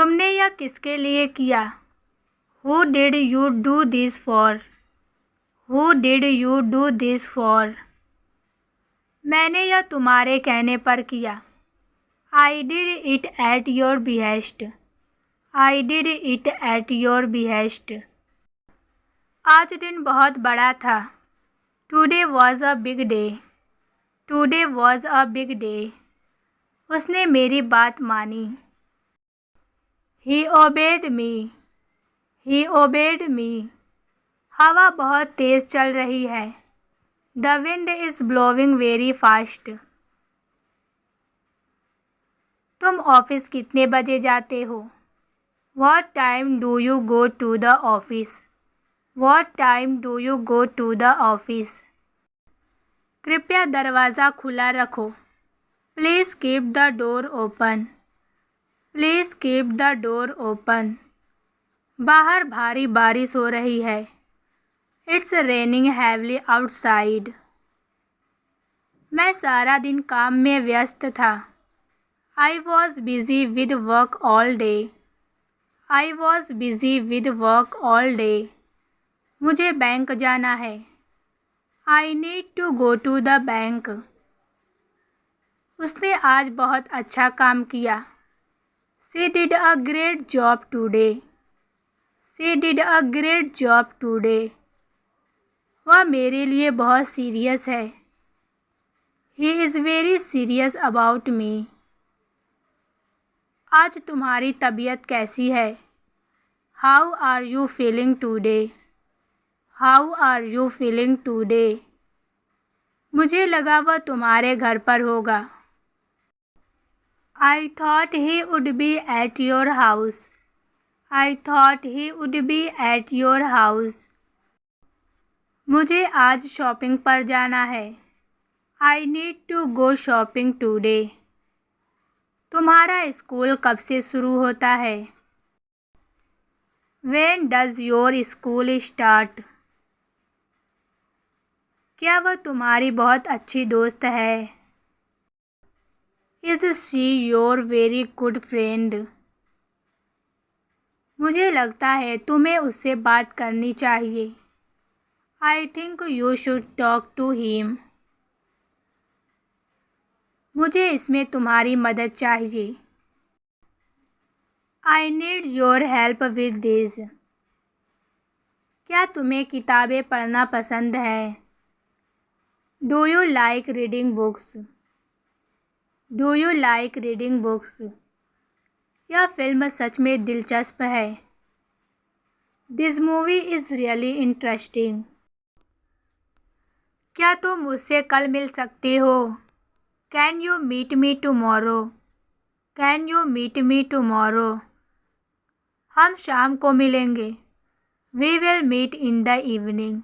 तुमने यह किसके लिए किया? Who did you do this for? Who did you do this for? मैंने यह तुम्हारे कहने पर किया। I did it at your behest. I did it at your behest. आज दिन बहुत बड़ा था। Today was a big day. Today was a big day. उसने मेरी बात मानी। He obeyed me. He obeyed me. हवा बहुत तेज़ चल रही है। The wind is blowing very fast. तुम ऑफिस कितने बजे जाते हो? What time do you go to the office? What time do you go to the office? कृपया दरवाज़ा खुला रखो। Please keep the door open. Please keep the door open. बाहर भारी बारिश हो रही है। It's raining heavily outside. मैं सारा दिन काम में व्यस्त था। I was busy with work all day. I was busy with work all day. मुझे बैंक जाना है। I need to go to the bank. उसने आज बहुत अच्छा काम किया। She did a great job today. She did a great job today. वह मेरे लिए बहुत सीरियस है। He is very serious about me. आज तुम्हारी तबीयत कैसी है? How are you feeling today? How are you feeling today? मुझे लगा वह तुम्हारे घर पर होगा। I thought he would be at your house. I thought he would be at your house. मुझे आज शॉपिंग पर जाना है। I need to go shopping today. तुम्हारा स्कूल कब से शुरू होता है? When does your school start? क्या वह तुम्हारी बहुत अच्छी दोस्त है? Is she your very good friend? मुझे लगता है तुम्हें उससे बात करनी चाहिए। I think you should talk to him. मुझे इसमें तुम्हारी मदद चाहिए। I need your help with this. क्या तुम्हें किताबें पढ़ना पसंद है? Do you like reading books? Do you like reading books? यह फिल्म सच में दिलचस्प है। This movie is really interesting. क्या तुम मुझसे कल मिल सकते हो? Can you meet me tomorrow? Can you meet me tomorrow? हम शाम को मिलेंगे। We will meet in the evening.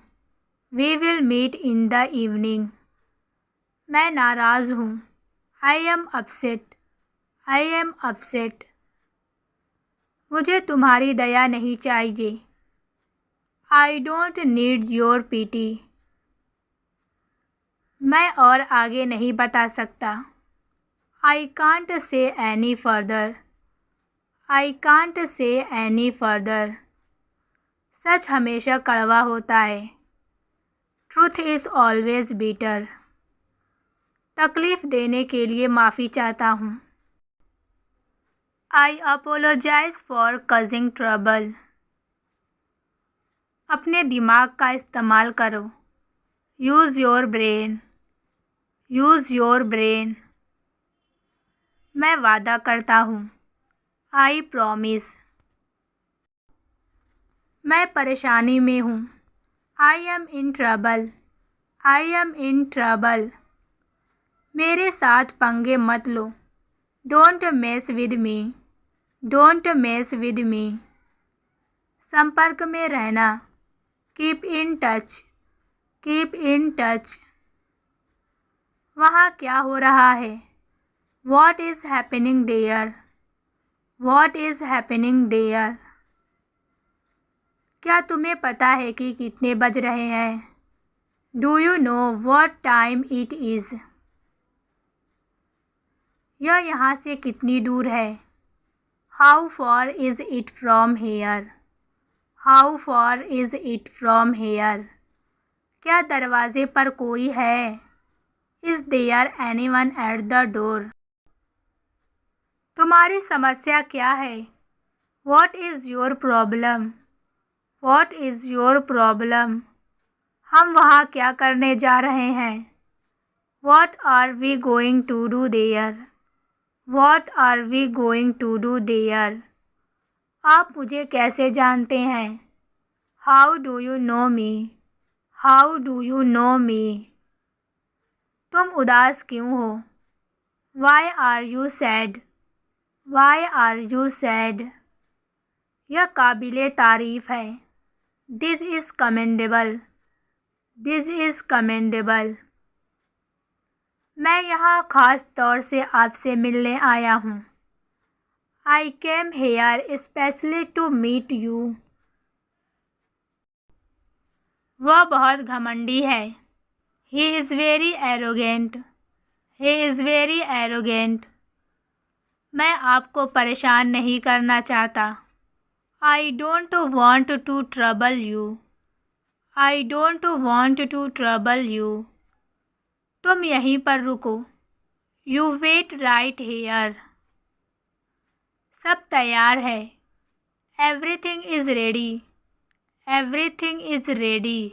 We will meet in the evening. मैं नाराज़ हूँ। I am upset. I am upset. मुझे तुम्हारी दया नहीं चाहिए। I don't need your pity. मैं और आगे नहीं बता सकता। I can't say any further. I can't say any further. सच हमेशा कड़वा होता है। Truth is always bitter. तकलीफ़ देने के लिए माफ़ी चाहता हूँ। I apologize for causing trouble. अपने दिमाग का इस्तेमाल करो। Use your brain. Use your brain. मैं वादा करता हूँ। I promise. मैं परेशानी में हूँ। I am in trouble. I am in trouble. मेरे साथ पंगे मत लो। Don't mess with me. Don't mess with me. संपर्क में रहना। Keep in touch. Keep in touch. वहाँ क्या हो रहा है? What is happening there? What is happening there? क्या तुम्हें पता है कि कितने बज रहे हैं? Do you know what time it is? यह यहाँ से कितनी दूर है? How far is it from here? How far is it from here? क्या दरवाजे पर कोई है? Is there anyone at the door? तुम्हारी समस्या क्या है? What is your problem? What is your problem? हम वहाँ क्या करने जा रहे हैं? What are we going to do there? What are we going to do there? आप मुझे कैसे जानते हैं? How do you know me? How do you know me? तुम उदास क्यों हो? Why are you sad? Why are you sad? यह काबिले तारीफ़ है। This is commendable. This is commendable. मैं यहाँ ख़ास तौर से आपसे मिलने आया हूँ। I came here especially to meet you. वह बहुत घमंडी है। He is very arrogant. He is very arrogant. मैं आपको परेशान नहीं करना चाहता। I don't want to trouble you. I don't want to trouble you. तुम यहीं पर रुको। You wait right here. सब तैयार है। Everything is ready. Everything is ready.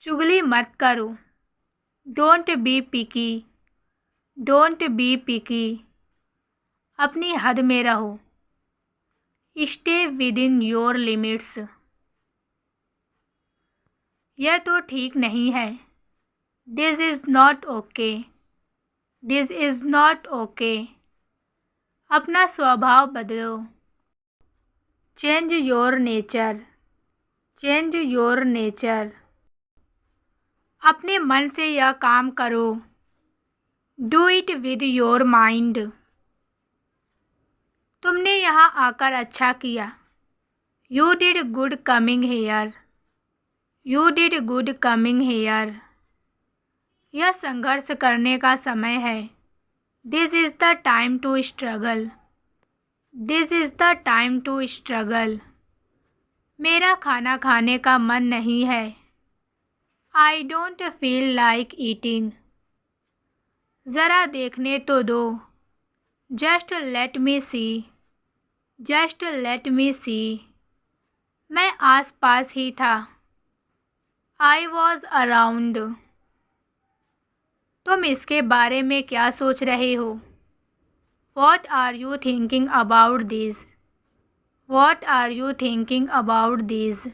चुगली मत करो। Don't be picky. Don't be picky. अपनी हद में रहो। Stay within your limits. यह तो ठीक नहीं है। This is not okay. This is not okay. अपना स्वभाव बदलो। Change your nature. Change your nature. अपने मन से यह काम करो। Do it with your mind. तुमने यहाँ आकर अच्छा किया। You did good coming here. You did good coming here. यह संघर्ष करने का समय है। This is the time to struggle. This is the time to struggle. मेरा खाना खाने का मन नहीं है। I don't feel like eating. ज़रा देखने तो दो। Just let me see. Just let me see. मैं आस-पास ही था। I was around. तुम इसके बारे में क्या सोच रहे हो? What are you thinking about this? What are you thinking about this?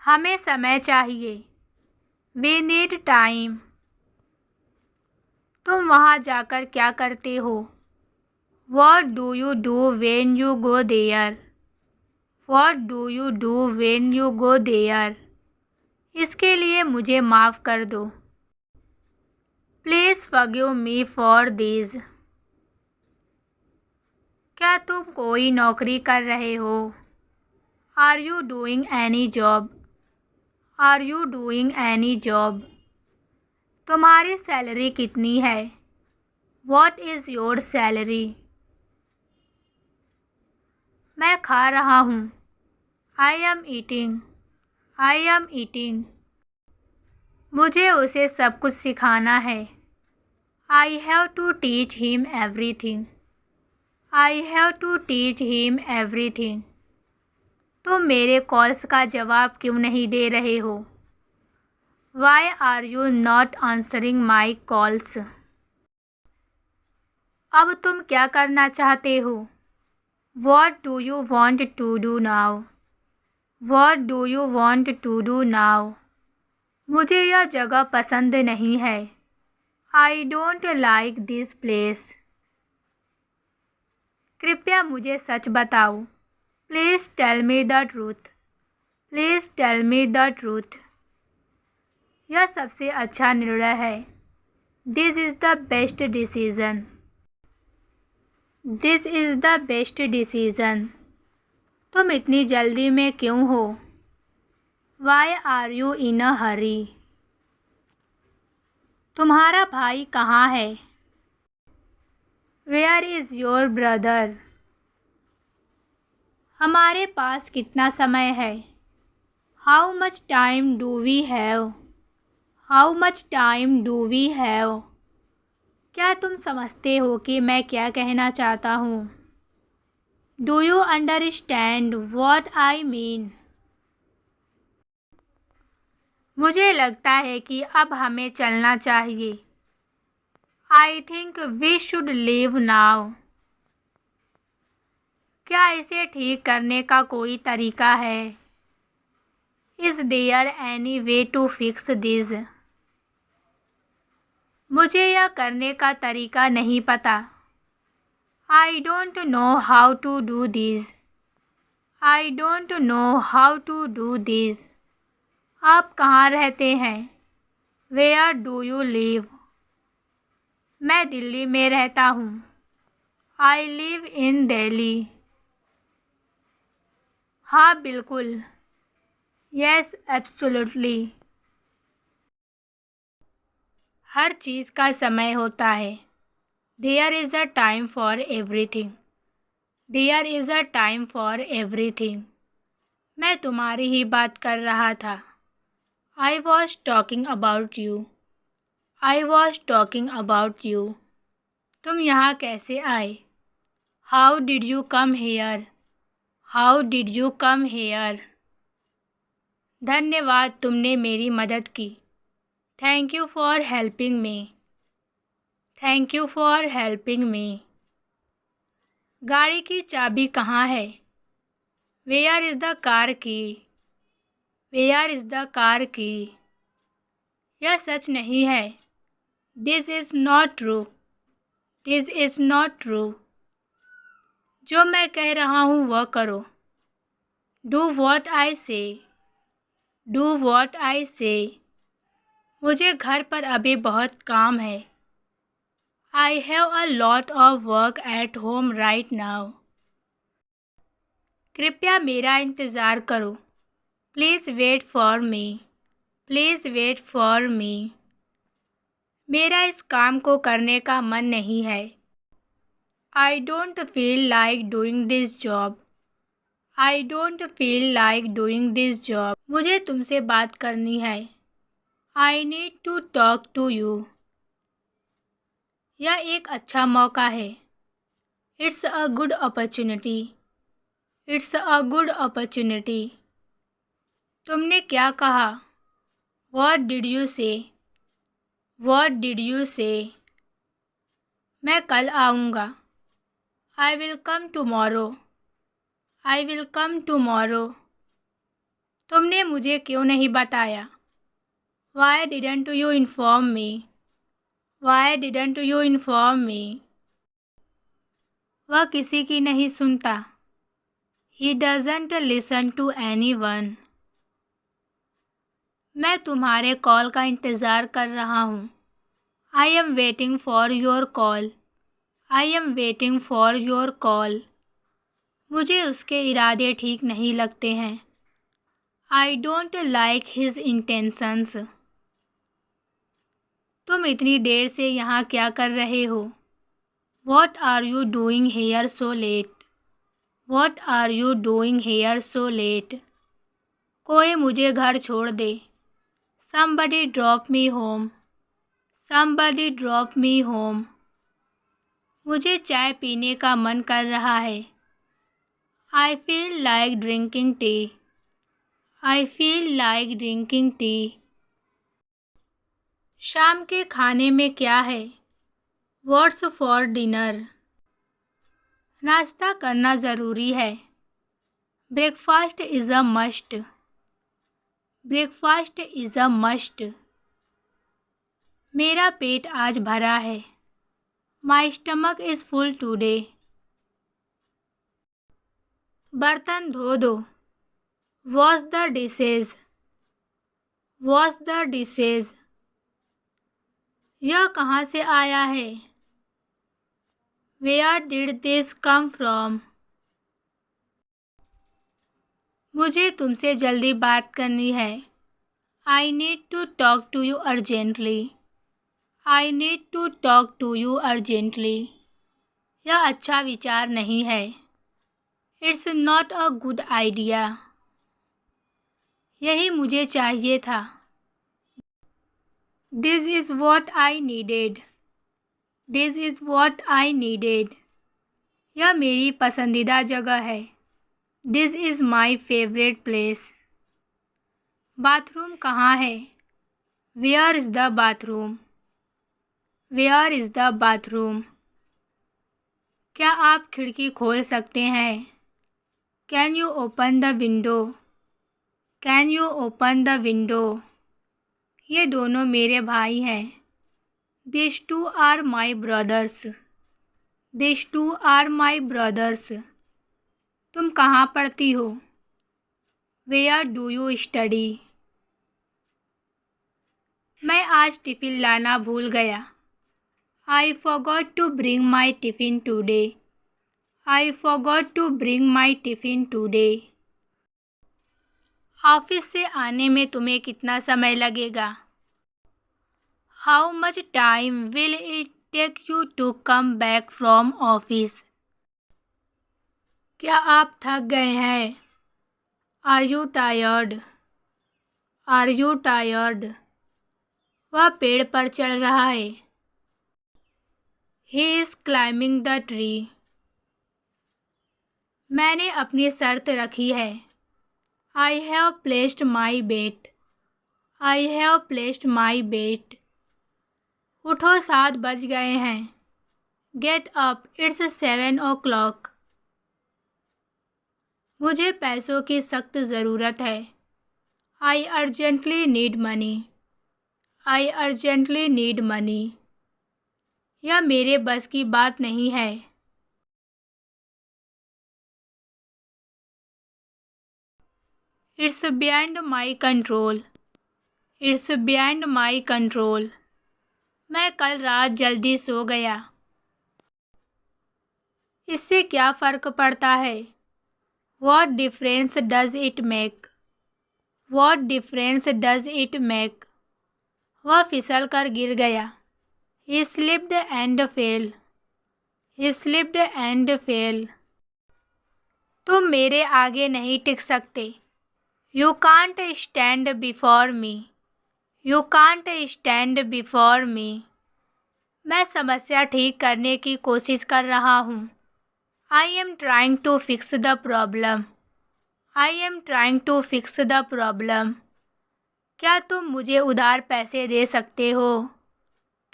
हमें समय चाहिए। We need time. तुम वहाँ जाकर क्या करते हो? What do you do when you go there? What do you do when you go there? इसके लिए मुझे माफ़ कर दो। Please forgive me for this. क्या तुम कोई नौकरी कर रहे हो? Are you doing any job? Are you doing any job? तुम्हारी सैलरी कितनी है? What is your salary? मैं खा रहा हूँ। I am eating. I am eating. मुझे उसे सब कुछ सिखाना है। I have to teach him everything. I have to teach him everything. तुम मेरे कॉल्स का जवाब क्यों नहीं दे रहे हो? Why are you not answering my calls? अब तुम क्या करना चाहते हो? What do you want to do now? What do you want to do now? मुझे यह जगह पसंद नहीं है। I don't like this place. कृपया मुझे सच बताओ। Please tell me the truth. Please tell me the truth. यह सबसे अच्छा निर्णय है। This is the best decision. This is the best decision. तुम इतनी जल्दी में क्यों हो? Why are you in a hurry? तुम्हारा भाई कहाँ है? Where is your brother? हमारे पास कितना समय है? How much time do we have? How much time do we have? क्या तुम समझते हो कि मैं क्या कहना चाहता हूँ? Do you understand what I mean? मुझे लगता है कि अब हमें चलना चाहिए। I think we should leave now. क्या इसे ठीक करने का कोई तरीका है? Is there any way to fix this? मुझे यह करने का तरीका नहीं पता। I don't know how to do this. I don't know how to do this. आप कहाँ रहते हैं? Where do you live? मैं दिल्ली में रहता हूँ। I live in Delhi. हाँ बिल्कुल। Yes absolutely. हर चीज़ का समय होता है। There is a time for everything. There is a time for everything. मैं तुम्हारी ही बात कर रहा था। I was talking about you. I was talking about you. तुम यहाँ कैसे आए? How did you come here? How did you come here? धन्यवाद, तुमने मेरी मदद की। Thank you for helping me. Thank you for helping me. गाड़ी की चाबी कहाँ है? वेयर इज़ द कार की? वेयर इज़ द कार की? यह सच नहीं है। This is not true. This is not true. जो मैं कह रहा हूँ वह करो। डू वॉट आई से। डू वॉट आई से। मुझे घर पर अभी बहुत काम है। I have a lot of work at home right now. कृपया मेरा इंतज़ार करो। Please wait for me. Please wait for me. मेरा इस काम को करने का मन नहीं है। I don't feel like doing this job. I don't feel like doing this job. मुझे तुमसे बात करनी है। I need to talk to you. यह एक अच्छा मौका है। It's a good opportunity. It's a good opportunity. तुमने क्या कहा? What did you say? What did you say? मैं कल आऊँगा। I will come tomorrow. I will come tomorrow. तुमने मुझे क्यों नहीं बताया? Why didn't you inform me? Why didn't you inform me? वह किसी की नहीं सुनता। He doesn't listen to anyone. मैं तुम्हारे कॉल का इंतज़ार कर रहा हूँ। I am waiting for your call. I am waiting for your call. मुझे उसके इरादे ठीक नहीं लगते हैं। I don't like his intentions. तुम इतनी देर से यहाँ क्या कर रहे हो? What are you doing here so late? What are you doing here so late? कोई मुझे घर छोड़ दे। Somebody drop me home. Somebody drop me home. मुझे चाय पीने का मन कर रहा है। I feel like drinking tea. I feel like drinking tea. शाम के खाने में क्या है? What's for dinner? नाश्ता करना ज़रूरी है। Breakfast is a must. Breakfast is a must. मेरा पेट आज भरा है। My stomach is full today. बर्तन धो दो। Wash the dishes. Wash the dishes. यह कहाँ से आया है? Where did this come from? मुझे तुमसे जल्दी बात करनी है। I need to talk to you urgently. I need to talk to you urgently. यह अच्छा विचार नहीं है। It's not a good idea. यही मुझे चाहिए था। This is what I needed. This is what I needed. यह मेरी पसंदीदा जगह है। This is my favourite place. Bathroom कहाँ है? Where is the bathroom? Where is the bathroom? क्या आप खिड़की खोल सकते हैं? Can you open the window? Can you open the window? ये दोनों मेरे भाई हैं। This two are my brothers. This two are my brothers. तुम कहाँ पढ़ती हो? Where do you study? मैं आज टिफ़िन लाना भूल गया। I forgot to bring my tiffin today. I forgot to bring my tiffin today. Office से आने में तुम्हें कितना समय लगेगा? How much time will it take you to come back from office? क्या आप थक गए हैं? Are you tired? Are you tired? वह पेड़ पर चढ़ रहा है। He is climbing the tree. मैंने अपनी शर्त रखी है। I have placed my bet. I have placed my bet. उठो 7 बज गए हैं। Get up, it's 7 o'clock. मुझे पैसों की सख्त ज़रूरत है। I urgently need money. I urgently need money. यह मेरे बस की बात नहीं है। It's beyond my control. It's beyond my control. मैं कल रात जल्दी सो गया। इससे क्या फ़र्क पड़ता है? What difference does it make? What difference does it make? वह फिसल कर गिर गया। He slipped and fell. He slipped and fell. तुम मेरे आगे नहीं टिक सकते। You can't stand before me. You can't stand before me. मैं समस्या ठीक करने की कोशिश कर रहा हूँ। I am trying to fix the problem. I am trying to fix the problem. क्या तुम मुझे उधार पैसे दे सकते हो?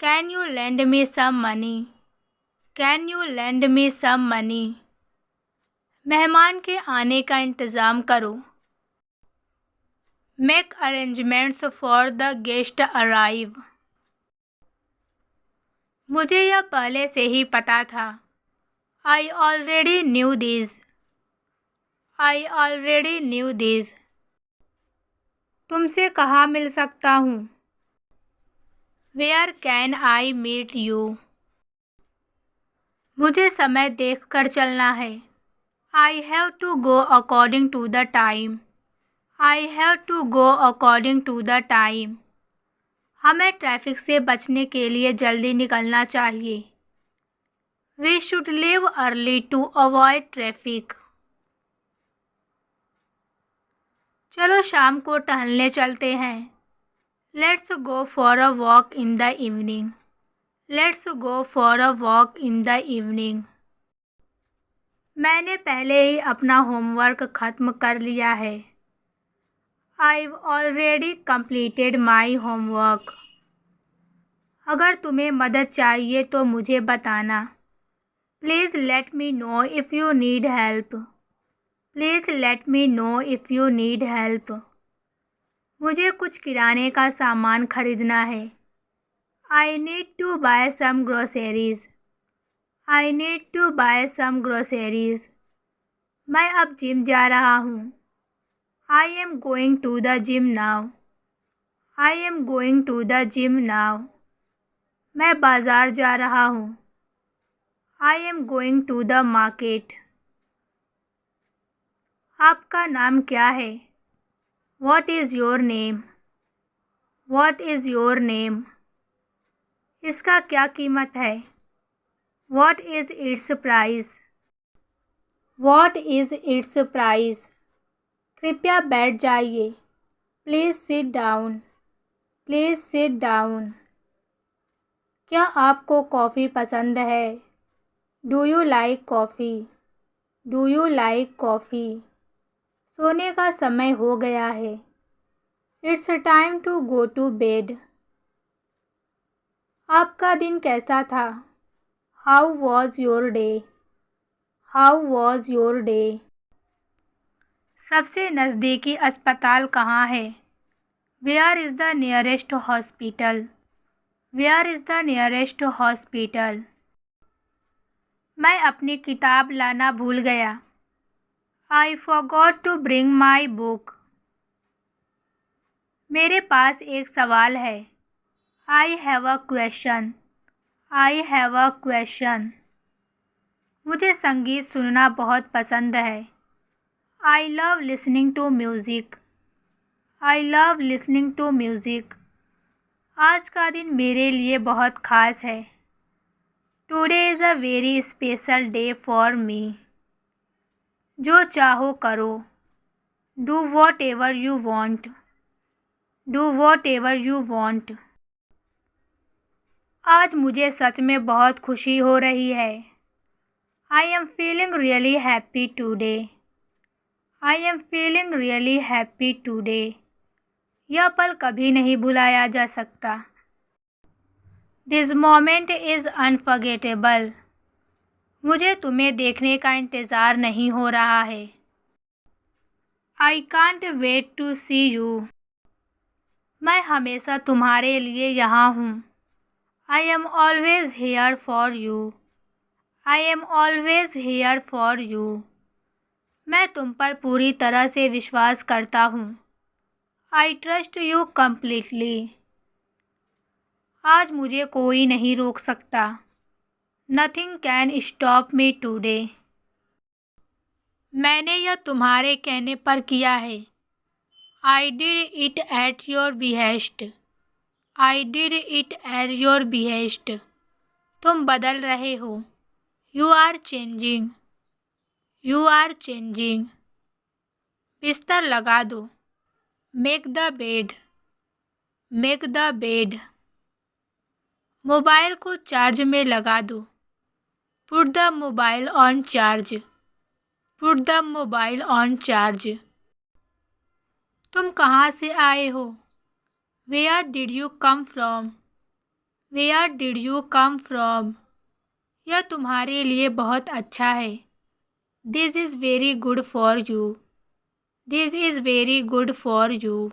Can you lend me some money? Can you lend me some money? मेहमान के आने का इंतज़ाम करो। Make arrangements for the guest arrive. मुझे यह पहले से ही पता था। I already knew this. I already knew this. तुमसे कहाँ मिल सकता हूँ? Where can I meet you? मुझे समय देखकर चलना है। I have to go according to the time. I have to go according to the time. हमें ट्रैफिक से बचने के लिए जल्दी निकलना चाहिए। We should leave early to avoid traffic. चलो शाम को टहलने चलते हैं। Let's go for a walk in the evening. Let's go for a walk in the evening. मैंने पहले ही अपना होमवर्क ख़त्म कर लिया है। I've already completed my homework. अगर तुम्हें मदद चाहिए तो मुझे बताना। Please let me know if you need help. Please let me know if you need help. मुझे कुछ किराने का सामान खरीदना है। I need to buy some groceries. I need to buy some groceries. मैं अब जिम जा रहा हूँ। I am going to the gym now. I am going to the gym now. मैं बाज़ार जा रहा हूँ। I am going to the market. आपका नाम क्या है? What is your name? What is your name? इसका क्या कीमत है? What is its price? What is its price? कृपया बैठ जाइए. Please sit down. Please sit down. क्या आपको कॉफ़ी पसंद है? Do you like coffee? Do you like coffee? सोने का समय हो गया है. It's time to go to bed. आपका दिन कैसा था? How was your day? How was your day? सबसे नज़दीकी अस्पताल कहाँ है? Where is the nearest hospital? Where is the nearest hospital? मैं अपनी किताब लाना भूल गया. I forgot to bring my book. मेरे पास एक सवाल है. I have a question. I have a question. मुझे संगीत सुनना बहुत पसंद है. I love listening to music. I love listening to music. आज का दिन मेरे लिए बहुत ख़ास है. Today is a very special day for me. जो चाहो करो. Do whatever you want. Do whatever you want. आज मुझे सच में बहुत खुशी हो रही है. I am feeling really happy today. I am feeling really happy today. यह पल कभी नहीं भुलाया जा सकता. This moment is unforgettable. मुझे तुम्हें देखने का इंतज़ार नहीं हो रहा है. I can't wait to see you. मैं हमेशा तुम्हारे लिए यहाँ हूँ. I am always here for you. I am always here for you. मैं तुम पर पूरी तरह से विश्वास करता हूँ. I trust you completely. आज मुझे कोई नहीं रोक सकता. Nothing can stop me today. मैंने यह तुम्हारे कहने पर किया है. I did it at your behest. I did it at your behest. तुम बदल रहे हो. You are changing. You are changing. बिस्तर लगा दो. Make the bed. Make the bed. Mobile को चार्ज में लगा दो. Put the mobile on charge. Put the mobile on charge. तुम कहाँ से आए हो? Where did you come from? Where did you come from? यह तुम्हारे लिए बहुत अच्छा है. This is very good for you. This is very good for you.